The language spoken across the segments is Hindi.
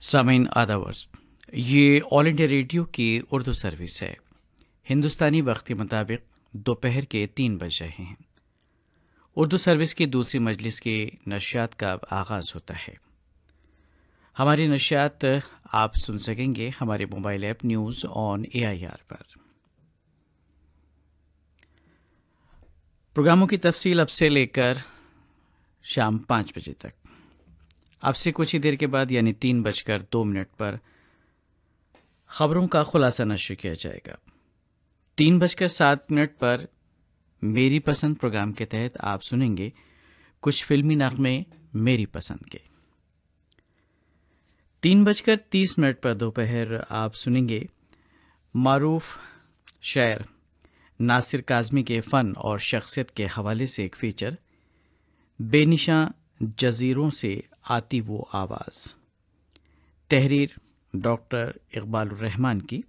सामीन आदावर्स, ये ऑल इंडिया रेडियो की उर्दू सर्विस है। हिंदुस्तानी वक्त के मुताबिक दोपहर के 3 बज रहे हैं। उर्दू सर्विस की दूसरी मजलिस की नशियात का अब आगाज़ होता है। हमारी नशियात आप सुन सकेंगे हमारे mobile app news on AIR पर। प्रोग्रामों की तफसील अब से लेकर शाम 5 बजे तक। अब से कुछ ही देर के बाद यानी 3:02 पर खबरों का खुलासा नश्र किया जाएगा। 3:07 पर मेरी पसंद प्रोग्राम के तहत आप सुनेंगे कुछ फिल्मी नगमे मेरी पसंद के। 3:30 पर दोपहर आप सुनेंगे मारूफ शायर नासिर काज़मी के फ़न और शख्सियत के हवाले से एक फीचर, बेनिशां जजीरों से आती वो आवाज़। तहरीर डॉक्टर इकबाल रहमान की,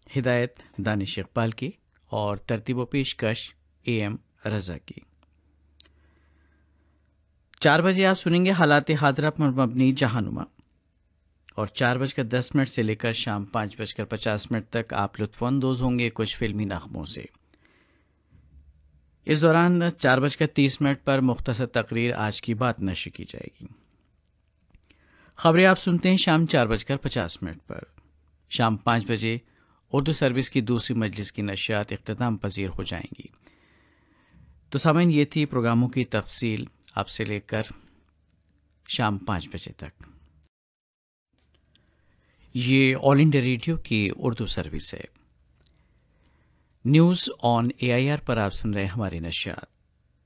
हिदायत दानिश इकबाल की और तरतीब व पेशकश AM रज़ा की। 4 बजे आप सुनेंगे हालात हादरा पर मबनी जहानुमा और 4:10 से लेकर शाम 5:50 तक आप लुत्फ़अंदोज़ होंगे कुछ फिल्मी नग़मों से। इस दौरान 4:30 पर मुख्तसर तकरीर आज की बात नश्र की जाएगी। खबरें आप सुनते हैं शाम 4:50 पर। शाम 5 बजे उर्दू सर्विस की दूसरी मजलिस की नशियात इख्तिताम पजीर हो जाएंगी। तो सामईन, ये थी प्रोग्रामों की तफसील अब से लेकर शाम 5 बजे तक। ये ऑल इंडिया रेडियो की उर्दू सर्विस है। न्यूज़ ऑन AIR पर आप सुन रहे हैं हमारी नशियात।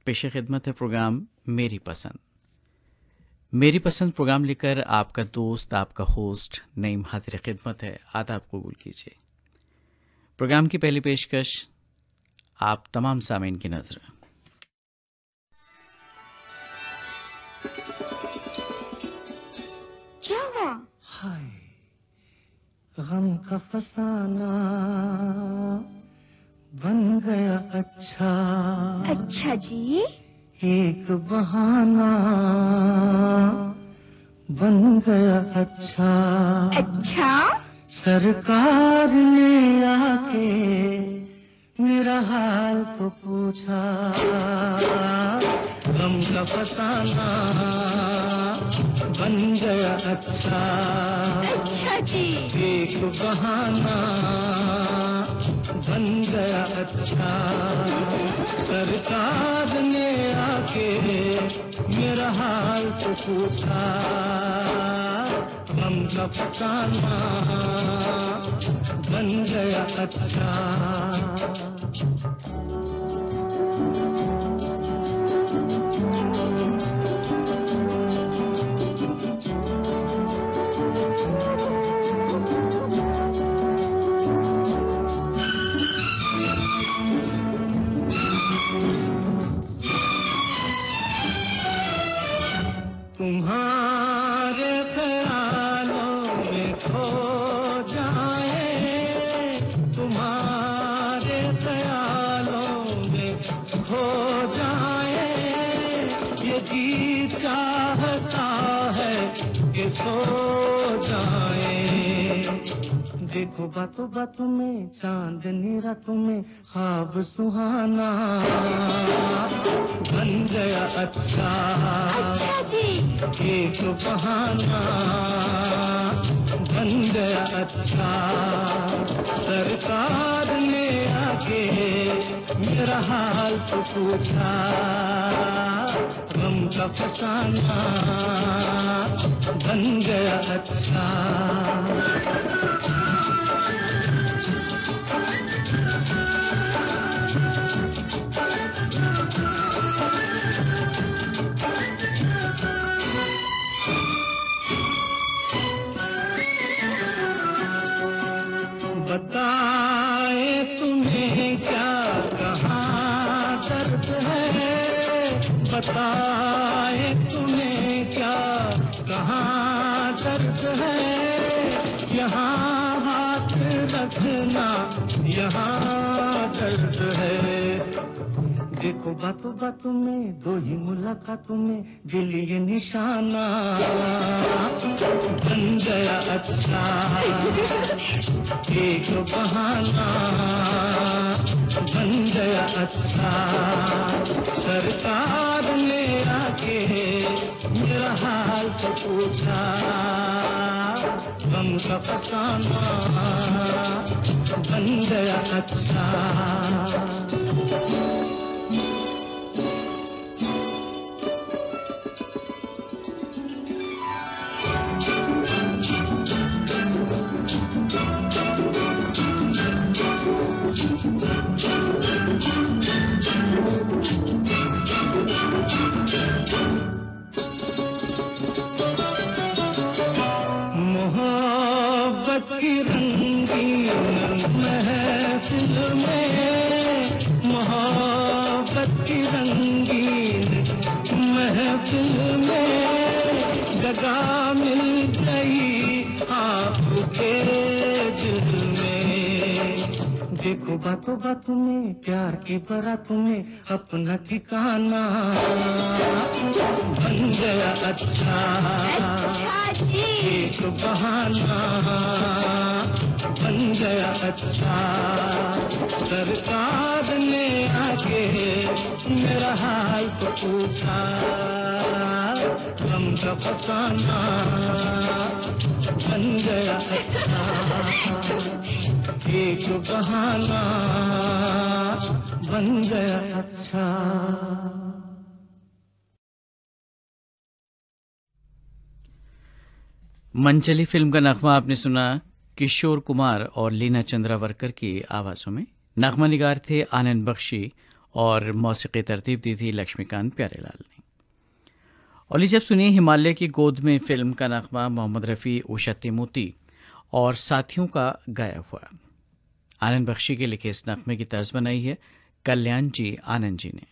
पेश खिदमत है प्रोग्राम मेरी पसंद। मेरी पसंद प्रोग्राम लेकर आपका दोस्त, आपका होस्ट नईम हाजिर खिदमत है। आदाब कबूल कीजिए। प्रोग्राम की पहली पेशकश आप तमाम सामीन की नजर। क्या हुआ? हाय, गम का फसाना बन गया अच्छा। अच्छा जी। एक बहाना बन गया अच्छा। अच्छा? सरकार ने आके मेरा हाल तो पूछा। गम का फसाना बन गया अच्छा। अच्छा जी। एक बहाना बन गया अच्छा। सरकार ने आके मेरा हाल तो पूछा। गम का फसाना बन गया अच्छा। तुम्हारे ख्यालों में खो जाए, तुम्हारे ख्यालों में खो जाए, ये जी चाहता है कि सो जाए। देखो बातों बातों में चांदनी रातों में ख्वाब सुहाना बन गया अच्छा। अच्छा जी। एक बहाना बन गया अच्छा। सरकार ने आके मेरा हाल तो पूछा। गम का फसाना बन गया अच्छा। बताए तुम्हें क्या कहाँ दर्द है। बताए तुम्हें क्या कहाँ दर्द है। यहाँ हाथ रखना यहाँ दर्द है। देखो बातों बातों में दो ही मुलाकातों में दिल ये निशाना बन गया अच्छा, एक बहाना बन गया अच्छा। सरकार ने आके मेरा हाल तो पूछा, गम का फसाना बन गया अच्छा। मोहब्बत की रंगीन महफिल में, मोहब्बत की रंगीन महफिल में जगह मिल गई आपके दिल में। देखो बातों बातों में प्यार की बारातों में अपना ठिकाना बन गया अच्छा। एक बहाना बन गया अच्छा। सरकार ने आके मेरा हाल तो पूछा, गम का फसाना बन गया अच्छा। एक बहाना बन गया अच्छा। मनचली फिल्म का नगमा आपने सुना किशोर कुमार और लीना चंद्रावरकर की आवाज़ों में। नगमा निगार थे आनंद बख्शी और मौसीकी तरतीब दी थी लक्ष्मीकांत प्यारेलाल ने। और लीजिए अब सुनिए हिमालय की गोद में फिल्म का नगमा मोहम्मद रफ़ी, उषा तिमोती और साथियों का गाया हुआ। आनंद बख्शी के लिखे इस नगमे की तर्ज बनाई है कल्याण जी आनंद जी ने।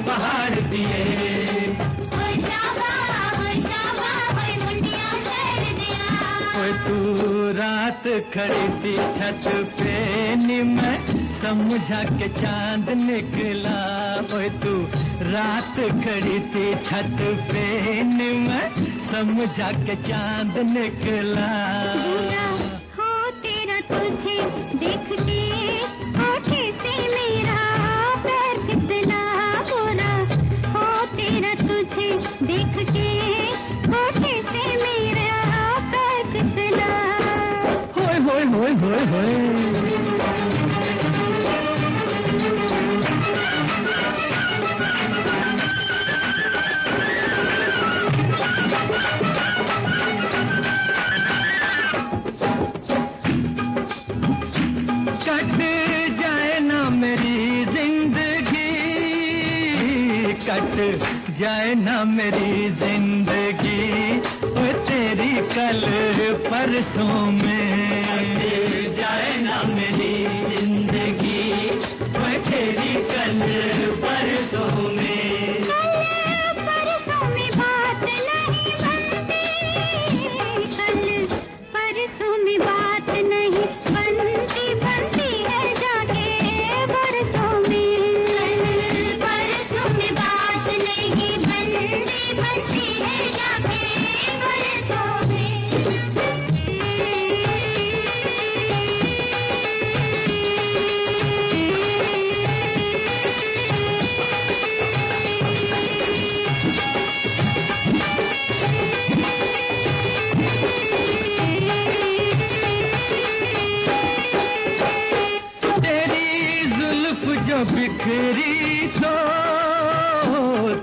पहाड़ दिए तू रात खड़ी थी छत पे मैं समझा के चांद निकला। ओए तू रात खड़ी थी छत पे मैं समझा के चांद निकला। हो तेरा तुझे देख के आँखें से मेरा पैर फिसला। गोरा हो तेरा तुझे देख के आँखें से मेरा पैर फिसला। होय होय होय होय होय जाए ना मेरी जिंदगी वो तेरी कल परसों में। जाए ना मेरी जिंदगी वो तेरी कल परसों में। परसों में बात नहीं बनती, कल परसों में बात नहीं बनती, बनती है जाके बरसों में। कल परसों में बात नहीं बनती, बनती है जाके बरसों में। बिखरी तो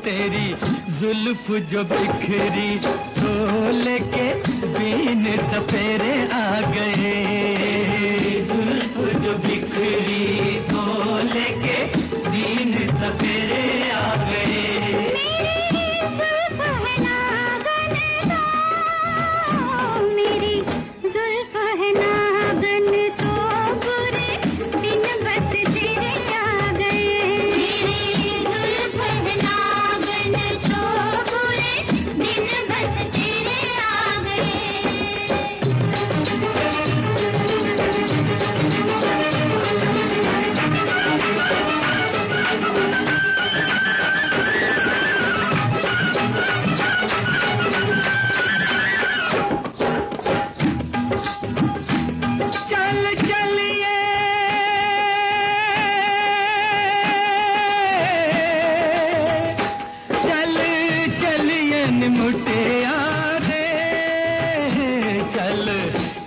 तेरी जुल्फ जो बिखरी तो लेके बीन सपेरे आ गए। जुल्फ जो बिखरी तो लेके बीन सपेरे आ गए।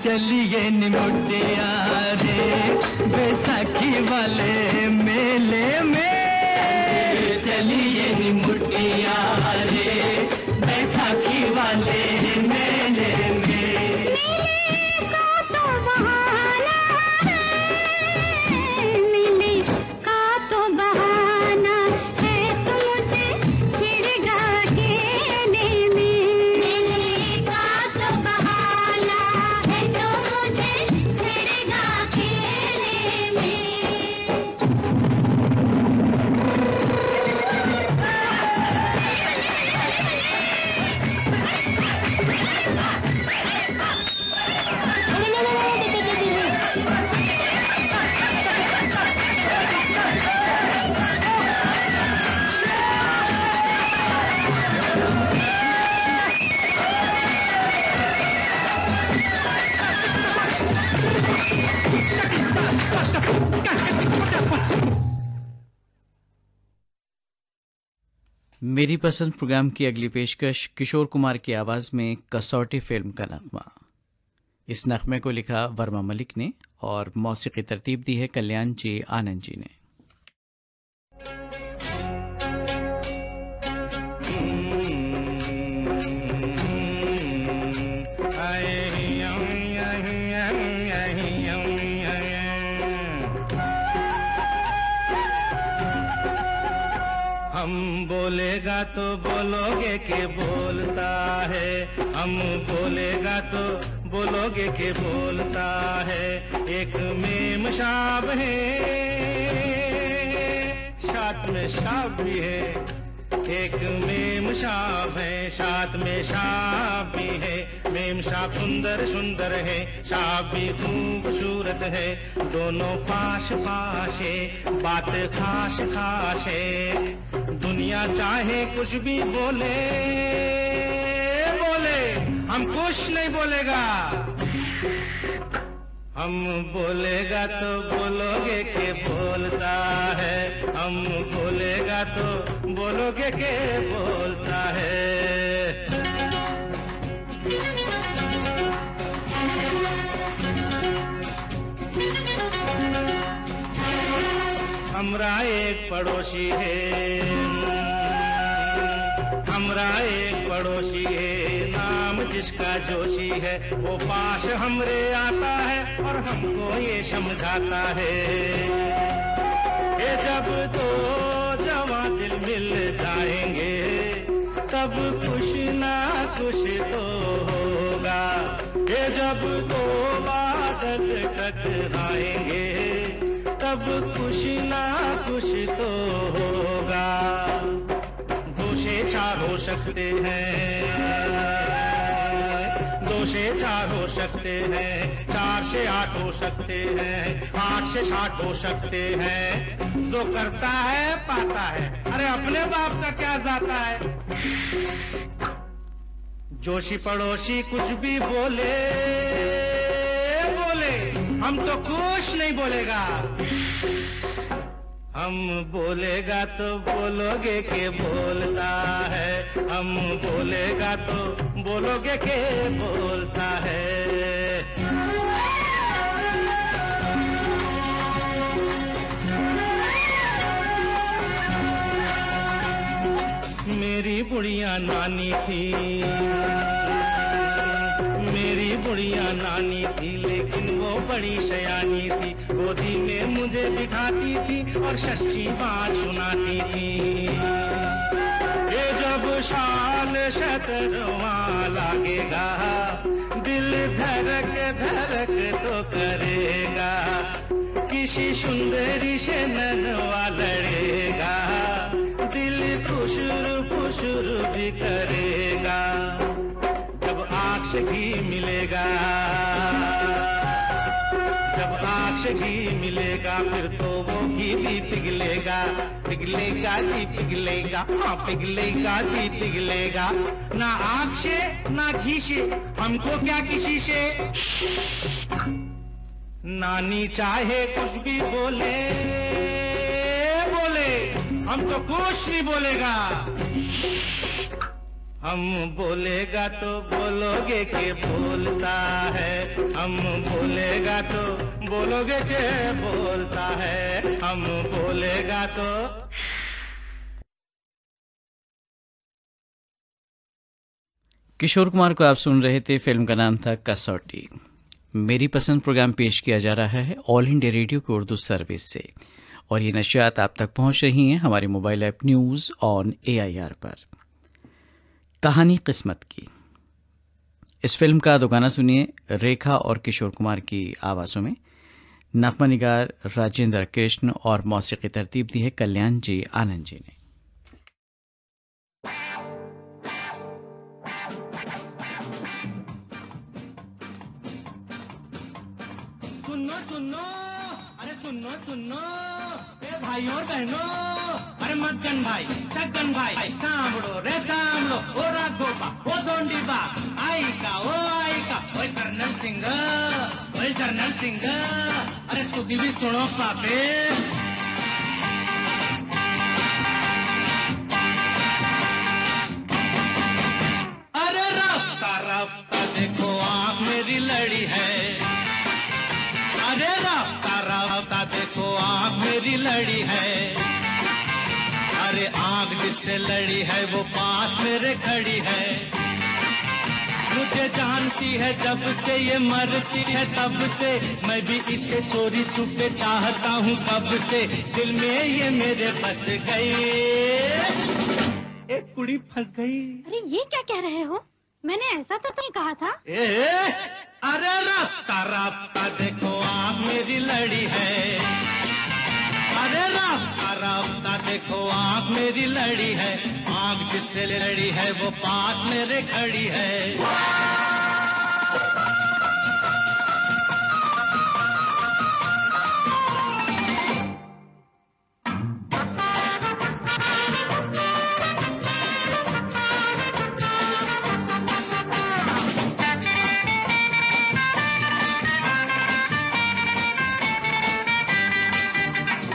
चलिए निमुटिया रे बैसाखी वाले मेले में। चलिए निमुटिया रे बैसाखी वाले मेले में। मेले का तो बहाना है, मेले का तो बहाना है तो मुझे छिड़गा खेने में। मेले का तो बहाना है तो मुझे छिड़गा खेने में। मेरी पसंद प्रोग्राम की अगली पेशकश किशोर कुमार की आवाज़ में कसौटी फिल्म का नगमा। इस नगमे को लिखा वर्मा मलिक ने और मौसीकी तरतीब दी है कल्याण जी आनंद जी ने। हम बोलेगा तो बोलोगे के बोलता है। हम बोलेगा तो बोलोगे के बोलता है। एक मेम शाब है, साथ में शाब भी है। एक मेम शाब है, साथ में शाब भी है। मेम शाब सुंदर सुंदर है, शाब भी खूबसूरत है। दोनों पास पास है, बात खास खास है। दुनिया चाहे कुछ भी बोले बोले, हम कुछ नहीं बोलेगा। हम बोलेगा तो बोलोगे के बोलता है। हम बोलेगा तो बोलोगे के बोलता है। हमरा एक पड़ोसी है, हमरा एक पड़ोसी है, नाम जिसका जोशी है। वो पास हमरे आता है और हमको ये समझाता है कि जब तो जवां दिल मिल जाएंगे तब कुछ ना कुछ तो होगा। ये जब तो बादल टकराएंगे तब कुछ ना कुछ तो होगा। दो से चार हो सकते हैं, दो से चार हो सकते हैं, 4 से 8 हो सकते हैं, 8 से 60 हो सकते हैं। जो करता है पाता है, अरे अपने बाप का क्या जाता है। जोशी पड़ोसी कुछ भी बोले बोले, हम तो कुछ नहीं बोलेगा। हम बोलेगा तो बोलोगे के बोलता है। हम बोलेगा तो बोलोगे के बोलता है। बुढ़िया नानी थी, मेरी बुढ़िया नानी थी, लेकिन वो बड़ी शयानी थी। गोदी में मुझे बिठाती थी और सच्ची बात सुनाती थी। ये जब साल शतरवा लागेगा, दिल धड़क धड़क तो करेगा, किसी सुंदरी से ननवा लड़ेगा, दिल फुसुर फुसुर भी करेगा। जब आँख से घी मिलेगा, जब आँख से घी मिलेगा, फिर तो वो घी भी पिघलेगा, पिघलेगा जी पिघलेगा, हाँ पिघलेगा जी पिघलेगा। ना आँख से ना घी से, हमको क्या किसी से। नानी चाहे कुछ भी बोले बोले, हम तो कुछ नहीं बोलेगा। हम बोलेगा तो बोलोगे के बोलता है, हम बोलेगा तो बोलोगे के बोलता है, हम बोलेगा तो। किशोर कुमार को आप सुन रहे थे। फिल्म का नाम था कसौटी। मेरी पसंद प्रोग्राम पेश किया जा रहा है ऑल इंडिया रेडियो की उर्दू सर्विस से, और ये नशियात आप तक पहुंच रही हैं हमारे mobile app news on AIR पर। कहानी किस्मत की, इस फिल्म का दो गाना सुनिए रेखा और किशोर कुमार की आवाज़ों में। नगमा निगार राजेंद्र कृष्ण और मौसीकी तरतीब दी है कल्याण जी आनंद जी ने। सुनो सुनो, अरे सुनो सुनो, ए भाई और बहनों, अरे मगन भाई छगन भाई, सांभड़ो रे सांभड़ो, ओ राघोबा ओ दोंडीबा, आई का, ओए कर्नल सिंह, ओए जनरल सिंह, अरे तुझी भी सुनो पापे। अरे रास्ता रास्ता देखो आँख मेरी लड़ी है, अरे रास्ता रास्ता देखो आँख मेरी लड़ी है, अरे आँख जिससे लड़ी है वो पास मेरे खड़ी है। मुझे जानती है जब से ये मरती है तब से, मैं भी इसे चोरी छुपे चाहता हूँ कब से, दिल में ये मेरे फंस गई, एक कुड़ी फंस गई। अरे ये क्या कह रहे हो, मैंने ऐसा तो नहीं कहा था। अरे रास्ता रास्ता देखो आँख मेरी लड़ी है, अरे रास्ता रास्ता देखो आँख मेरी लड़ी है, आँख जिससे लड़ी है वो पास मेरे खड़ी है।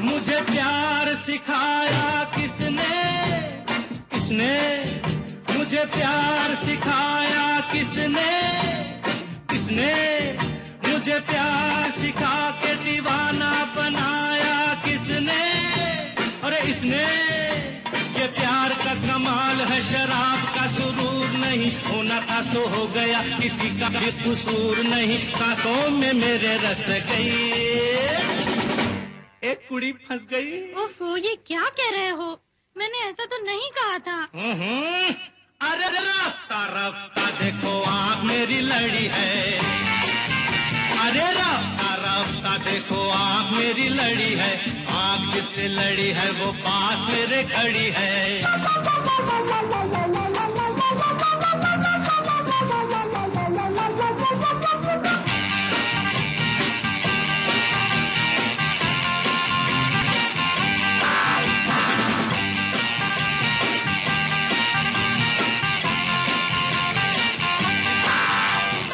मुझे प्यार सिखाया किसने, किसने मुझे प्यार सिखाया किसने, किसने मुझे प्यार सिखा के दीवाना बनाया किसने, अरे इसने। ये प्यार का कमाल है, शराब का सुरूर नहीं, होना था सो हो गया, किसी का भी कसूर नहीं, सांसों में मेरे रस गई, एक कुड़ी फंस गई। ओफो, ये क्या कह रहे हो, मैंने ऐसा तो नहीं कहा था। अरे रास्ता रास्ता देखो आँख मेरी लड़ी है, अरे रास्ता रास्ता देखो आँख मेरी लड़ी है, आँख जिससे लड़ी है वो पास मेरे खड़ी है।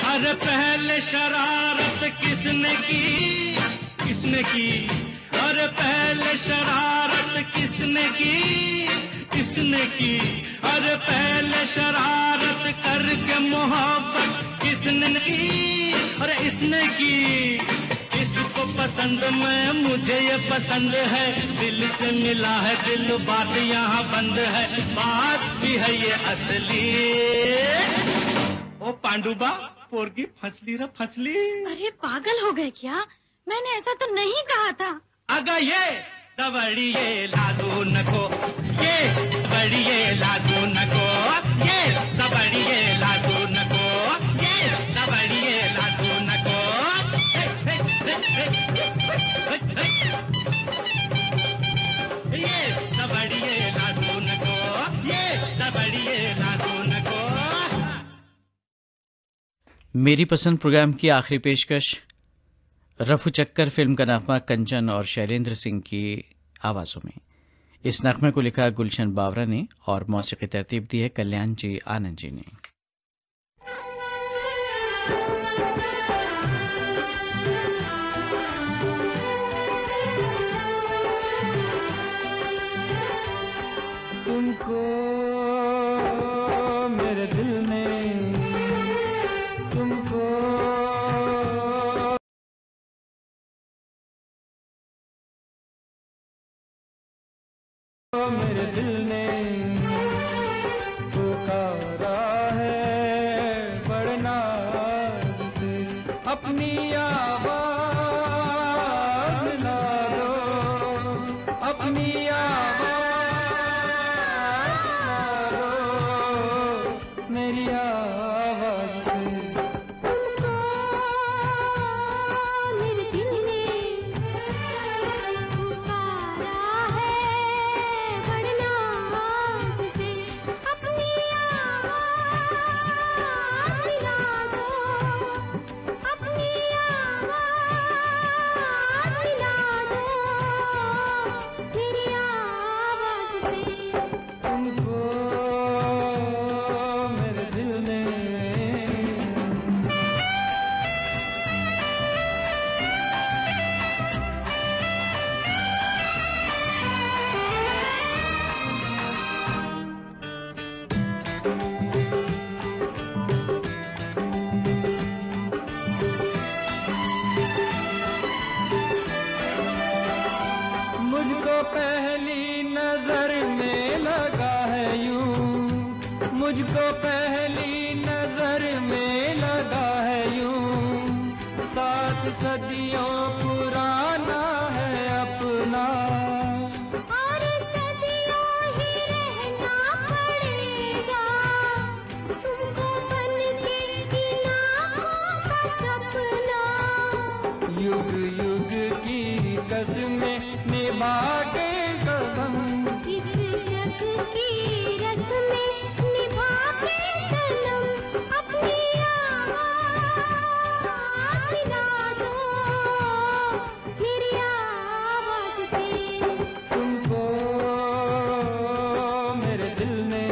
अरे पहले शरारत किसने की, किसने की, अरे पहले शरारत किसने की, किसने की, अरे पहले शरारत करके मोहब्बत किसने की, अरे इसने की। इसको पसंद में, मुझे ये पसंद है, दिल से मिला है दिल, बात यहाँ बंद है, बात भी है ये असली। ओ पांडुबा पोरगी फसली रे फसली। अरे पागल हो गए क्या? मैंने ऐसा तो नहीं कहा था। अगर ये दबड़िए लादू नको, ये दबड़िए लादू नको, ये दबड़िए लादू नको, ये दबड़िए लादू नको। ये दबड़िए लादू नको, ये दबड़िए लादू नको। मेरी पसंद प्रोग्राम की आखिरी पेशकश रफू चक्कर फिल्म का नगमा कंचन और शैलेंद्र सिंह की आवाज़ों में। इस नगमे को लिखा गुलशन बावरा ने और मौसीकी तरतीब दी है कल्याण जी आनंद जी ने। तुमको मेरे दिल ने, तुमको मेरे दिल ने पुकारा है बड़े नाज से, अपनी आवाज़ मिला दो, अपनी आवाज़ मिला दो मेरी आवाज़ से। मेरे दिल ने पुकारा है बड़े नाज से, अपनी आवाज़ मिला दो, अपनी आवाज़ मिला दो मेरी आवाज़ से। तुमको मेरे दिल ने मुझको पहली नजर में लगा है यूं, मुझको पहली नजर में लगा है यूं, 7 सदियों पुराना है अपना, और सदियों ही रहना पड़ेगा तुमको बन के इन आँखों का सपना। युग युग की कसमें निभा के कदम, इस जग की रस्में निभा के सनम, अपनी आवाज़ मिला दो मेरी आवाज़ से। तुमको मेरे दिल ने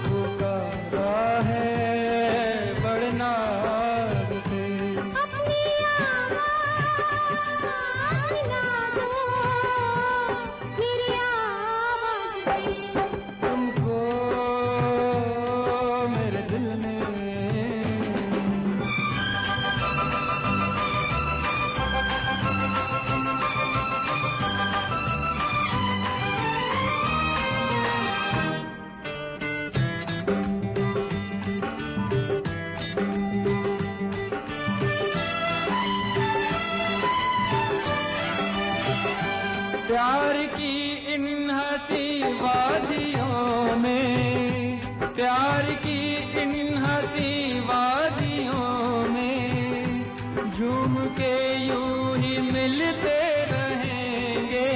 पुकारा है बड़े नाज से, अपनी आवाज़ मिला दो मेरी आवाज़ से। तुमको मेरे दिल ने प्यार की इन हंसी वादियों में, प्यार की इन हंसी वादियों में, झूम के यूं ही मिलते रहेंगे,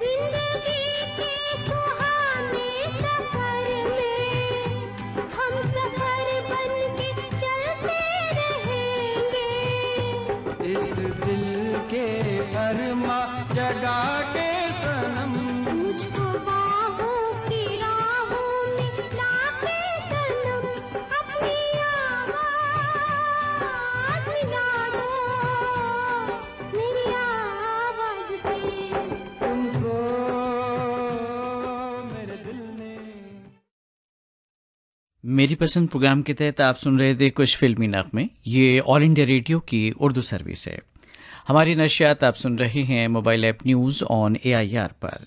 जिंदगी के सुहाने सफर में हम सफर बन के चलते रहेंगे। इस दिल के अरमा जगा के सनम, मुझको बाहों की राहों में लाके सनम, अपनी आवाज़ मिला दो मेरी आवाज़ से। तुमको मेरे दिल ने मेरी पसंद प्रोग्राम के तहत आप सुन रहे थे कुछ फिल्मी नगमे। ये ऑल इंडिया रेडियो की उर्दू सर्विस है। हमारी नशियात आप सुन रहे हैं mobile app news on AIR पर।